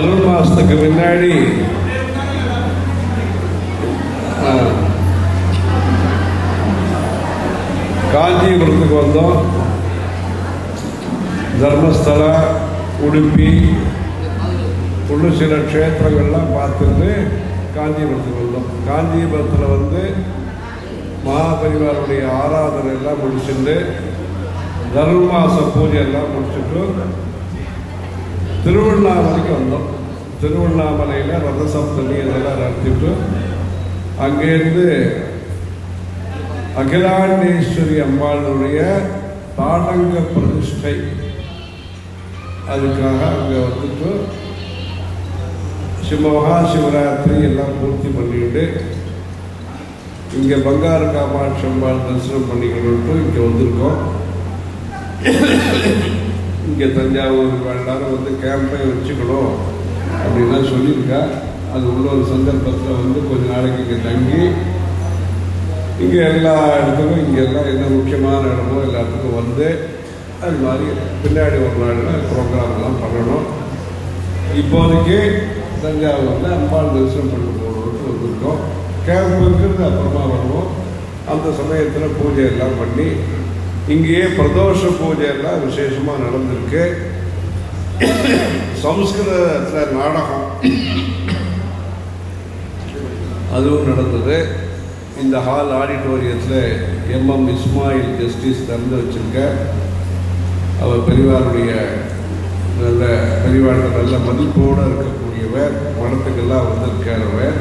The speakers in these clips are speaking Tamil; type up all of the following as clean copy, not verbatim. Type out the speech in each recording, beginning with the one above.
தனுர் மாசத்துக்கு முன்னாடி காஞ்சிபுரத்துக்கு வந்தோம். தர்மஸ்தல, உடுப்பி இன்னும் சில க்ஷேத்திரங்கள்லாம் பார்த்துட்டு காஞ்சிபுரத்துக்கு வந்தோம். காஞ்சிபுரத்தில் வந்து மகாபரிவாருடைய ஆராதனை எல்லாம் முடிச்சுட்டு தனுர்மாச பூஜை எல்லாம் முடிச்சுட்டு திருவண்ணாமலைக்கு வந்தோம். திருவண்ணாமலையில் ரதசப்தமி இதெல்லாம் நடத்திட்டு அங்கேருந்து அகிலாண்டேஸ்வரி அம்பாளுடைய தாடங்க பிரதிஷ்டை அதுக்காக அங்கே வந்துட்டு மகா சிவராத்திரி எல்லாம் பூர்த்தி பண்ணிட்டு இங்கே பங்கார காமாட்சி அம்பாள் தரிசனம் பண்ணிக்கணும்ட்டு இங்கே வந்திருக்கோம். இங்கே தஞ்சாவூர் எல்லாரும் வந்து கேம்பை வச்சுக்கணும் அப்படின்லாம் சொல்லியிருக்கா. அது உள்ள ஒரு சந்தர்ப்பத்தில் வந்து கொஞ்ச நாளைக்கு இங்கே தங்கி இங்கே எல்லா இடத்துக்கும் இங்கே எல்லாம் என்ன முக்கியமான இடமோ எல்லாத்துக்கும் வந்து அது மாதிரி பின்னாடி ஒரு நாளில் ப்ரோக்ராம்லாம் பண்ணணும். இப்போதைக்கு தஞ்சாவூரில் அம்பாள் தரிசனம் பண்ணி போகணுன்ட்டு வந்திருக்கோம். கேம்ப் இருக்கிறது அப்புறமா வருவோம். அந்த சமயத்தில் பூஜை எல்லாம் பண்ணி இங்கேயே பிரதோஷ பூஜை எல்லாம் விசேஷமாக நடந்திருக்கு. சம்ஸ்கிருதத்தில் நாடகம் அதுவும் நடந்தது. இந்த ஹால் ஆடிட்டோரியத்தில் எம்எம் இஸ்மாயில் ஜஸ்டிஸ் திறந்து வச்சிருக்க. அவர் பெரியவாருடைய நல்ல பெரியவாழ்கிட்ட நல்ல மதிப்போடு இருக்கக்கூடியவர், மடத்துக்கெல்லாம் வந்திருக்கிறவர்.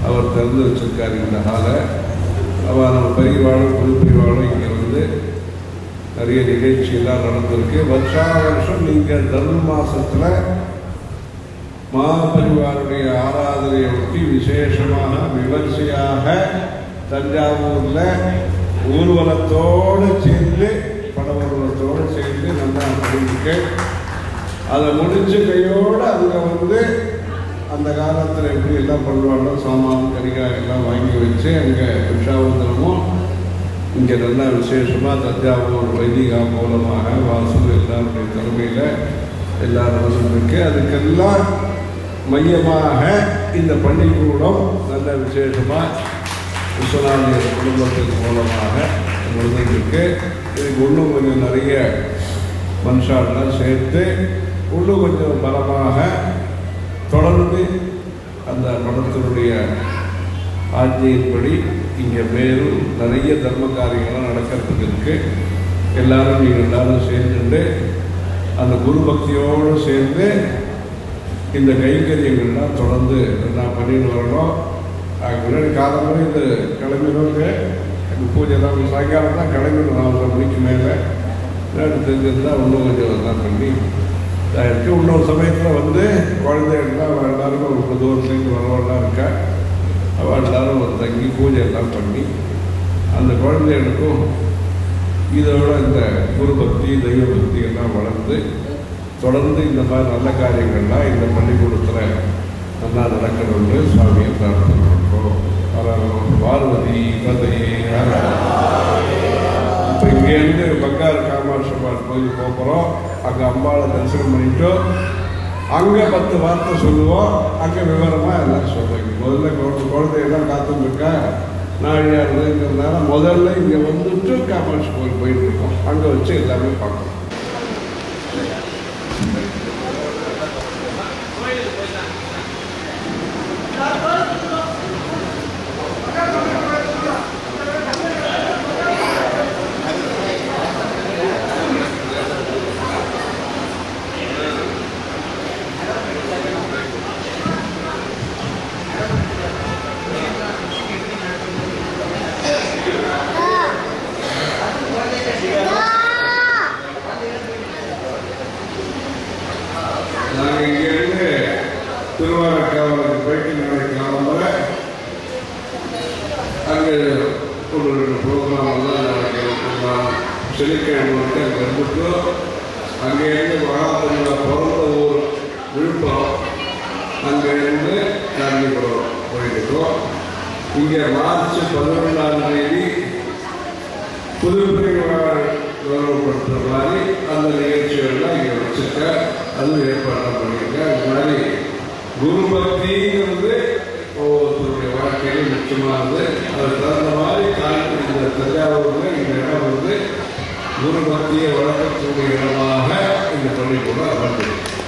அவர் திறந்து வச்சிருக்கார் இந்த ஹாலை. அவர் நம்ம பெரியவாழும் புது பெரியவாழும் இங்கே வந்து நிறைய நிகழ்ச்சியெல்லாம் நடந்திருக்கு. வருஷா வருஷம் நீங்கள் தனுர் மாதத்தில் மகாபரிவாருடைய ஆராதனையை ஒட்டி விசேஷமாக விமர்சையாக தஞ்சாவூரில் ஊர்வலத்தோடு சேர்ந்து பட ஊர்வலத்தோடு சேர்ந்து நல்லா பண்ணிருக்கு. அதை முடிஞ்ச கையோடு அங்கே வந்து அந்த காலத்தில் எப்படி எல்லாம் பண்ணுவாங்களோ சாமான் கரிகாய் எல்லாம் வாங்கி வச்சு அங்கே விஷாவந்தனமும் இங்கே நல்லா விசேஷமாக தஞ்சாவூர் வைதிகா மூலமாக வாசு எல்லாருடைய தலைமையில் எல்லாரும் நடந்திருக்கு. அதுக்கெல்லாம் மையமாக இந்த பள்ளிக்கூடம் நல்ல விசேஷமாக விஸ்வநாதர் குடும்பத்தின் மூலமாக நடந்துருக்கு. இதுக்கு இன்னும் கொஞ்சம் நிறைய மனுஷாலாம் சேர்த்து இன்னும் கொஞ்சம் பலமாக தொடர்ந்து அந்த மடத்தினுடைய ஆட்சியின்படி இங்கே மேலும் நிறைய தர்ம காரியங்கள்லாம் நடக்கிறதுக்கு இருக்கு. எல்லாரும் நீங்கள் எல்லாரும் சேர்ந்துட்டு அந்த குரு பக்தியோடு சேர்ந்து இந்த கைங்கரியங்கள்லாம் தொடர்ந்து எல்லாம் பண்ணிட்டு வரணும். முன்னாடி காலமாக இந்த கிளம்பினவங்க பூஜை தான் சாயங்காலம் தான் கிளம்பிடும் 4:30 மணிக்கு மேலே தெரிஞ்சிருந்தால் இன்னும் கொஞ்சம் எல்லாம் பண்ணி இருக்கு. இன்னொரு சமயத்தில் வந்து குழந்தைகள்லாம் எல்லாரும் ஒரு தூரத்துலேருந்து வரவெல்லாம் இருக்கா. அவள் எல்லாரும் ஒரு தங்கி பூஜை எல்லாம் பண்ணி அந்த குழந்தைகளுக்கும் இதோட இந்த குரு பக்தி தெய்வ பக்தி எல்லாம் வளர்ந்து தொடர்ந்து இந்த மாதிரி நல்ல காரியங்கள்லாம் இந்த பள்ளிக்கூடத்தில் நல்லா நடக்கணும்னு சுவாமியை பிரார்த்தனை பண்ணுறோம். பார்வதி கதையே. இப்போ இங்கேருந்து பங்காரு காமாட்சி அம்பாள் கோயில் போகிறோம். அங்கே அம்பாவை தரிசனம் பண்ணிட்டு அங்கே 10 வார்த்தை சொல்லுவோம். அங்கே விவரமாக எல்லாம் சொல்லுவாங்க. முதல்ல குழந்தையெல்லாம் காத்துருக்கா நாழியாக இருந்ததுங்கிறதுனால முதல்ல இங்கே வந்துட்டு காமாட்சி கோயில் போயிட்டு இருக்கோம். அங்கே வச்சு எல்லாமே பார்க்கணும். நாங்கள் இங்கேருந்து திருவாரூருக்கு போயிட்டு நாளைக்கு காலம்புற அங்கே ஒரு 2 ப்ரோக்ராம் எல்லாம் நடக்கிறோம். செழிக்கிழமை வந்து அங்கே இருந்துட்டு அங்கேருந்து மகாபரிவா பிறந்த ஊர் விழுப்புரம் அங்கேருந்து காஞ்சிபுரம் போயிட்டுருக்கோம். இங்கே மார்ச் 11ஆம் தேதி புதுப்பிரிவாளர் கௌரவப்படுத்துகிற மாதிரி அந்த நிகழ்ச்சிகள்லாம் இங்கே வச்சுருக்க அது ஏற்பாடு பண்ணியிருக்கேன். அது மாதிரி குரு பக்திங்கிறது ஒவ்வொருத்தருடைய வாழ்க்கையில் முக்கியமானது. அதுக்கு தகுந்த மாதிரி இந்த தஞ்சாவூர்ல இந்த இடம் குரு பக்தியை வளர்க்கக்கூடிய இடமாக இந்த பள்ளிக்கூடம் அமைந்தது.